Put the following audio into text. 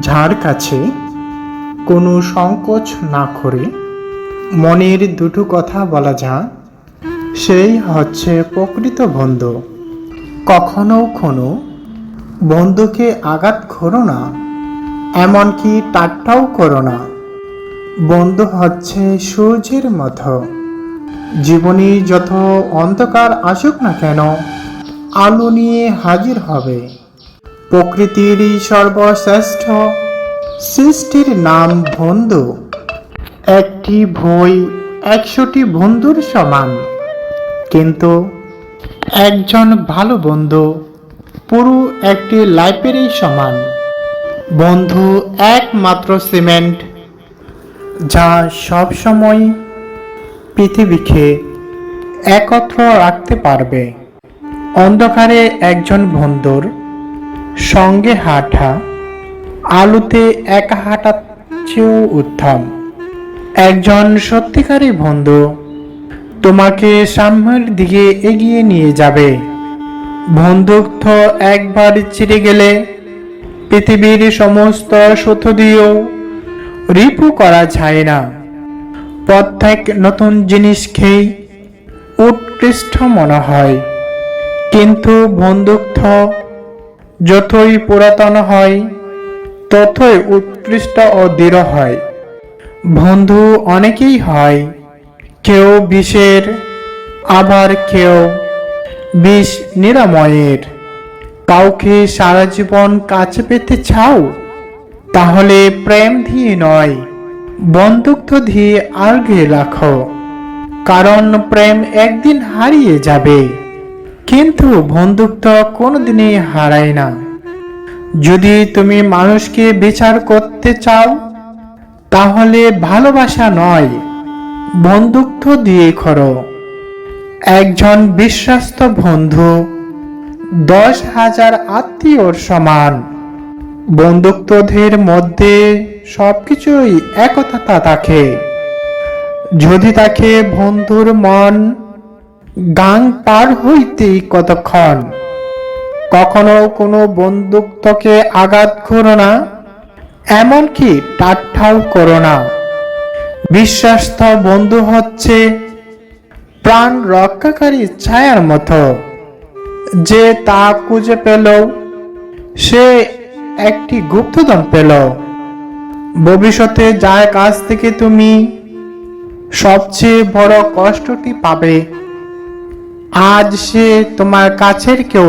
যার কাছে কোনো সংকোচ না করে মনের দুটো কথা বলা যায়, সেই হচ্ছে প্রকৃত বন্ধু। কখনো কোনো বন্ধুকে আঘাত করো না, এমনকি ঠাট্টাও করো না। বন্ধু হচ্ছে সূর্যের মতো, জীবনে যত অন্ধকার আসুক না কেন আলো নিয়ে হাজির হবে। প্রকৃতির সর্বশ্রেষ্ঠ সৃষ্টির নাম বন্ধু। একটি বই 100টি বন্ধুর সমান, কিন্তু একজন ভালো বন্ধু পুরো একটি লাইব্রেরি সমান। বন্ধু একমাত্র সিমেন্ট যা সবসময় পৃথিবীকে একত্র রাখতে পারবে। অন্ধকারে একজন বন্ধুর সঙ্গে হাঁটা আলোতে একা হাঁটার চেয়েও উত্তম। একজন সত্যিকারী বন্ধু তোমাকে সামনের দিকে এগিয়ে নিয়ে যাবে। বন্ধুত্ব একবার ছিঁড়ে গেলে পৃথিবীর সমস্ত সুতো দিয়েও রিপু করা যায় না। প্রত্যেক নতুন জিনিসকেই উৎকৃষ্ট মনে হয়, কিন্তু বন্ধুত্ব যতই পুরাতন হয় ততই উৎকৃষ্ট ও দৃঢ় হয়। বন্ধু অনেকেই হয়, কেউ বিষের, আবার কেউ বিষ নিরাময়ের। কাউকে সারা জীবন কাছে পেতে চাও? তাহলে প্রেম দিয়ে নয়, বন্ধুত্ব দিয়ে আগলে রাখো। কারণ প্রেম একদিন হারিয়ে যাবে, কিন্তু বন্ধুত্ব কোনোদিনই হারায় না। যদি তুমি মানুষকে বিচার করতে চাও, তাহলে ভালোবাসা নয়, বন্ধুত্ব দিয়ে করো। একজন বিশ্বস্ত বন্ধু 10,000 আত্মীয়র সমান। বন্ধুত্বদের মধ্যে সবকিছুই একতা থাকে। যদি তাকে বন্ধুর মন গাং পার হইতেই কতক্ষণ। কখনো কোনো বন্ধুত্বকে আঘাত করো না, এমনকি ঠাট্টাও করো না। বিশ্বস্ত বন্ধু হচ্ছে প্রাণ রক্ষাকারী ছায়ার মতো, যে তা খুঁজে পেল সে একটি গুপ্তধন পেল। ভবিষ্যতে যার কাছ থেকে তুমি সবচেয়ে বড় কষ্টটি পাবে, আজ সে তোমার কাছের কেউ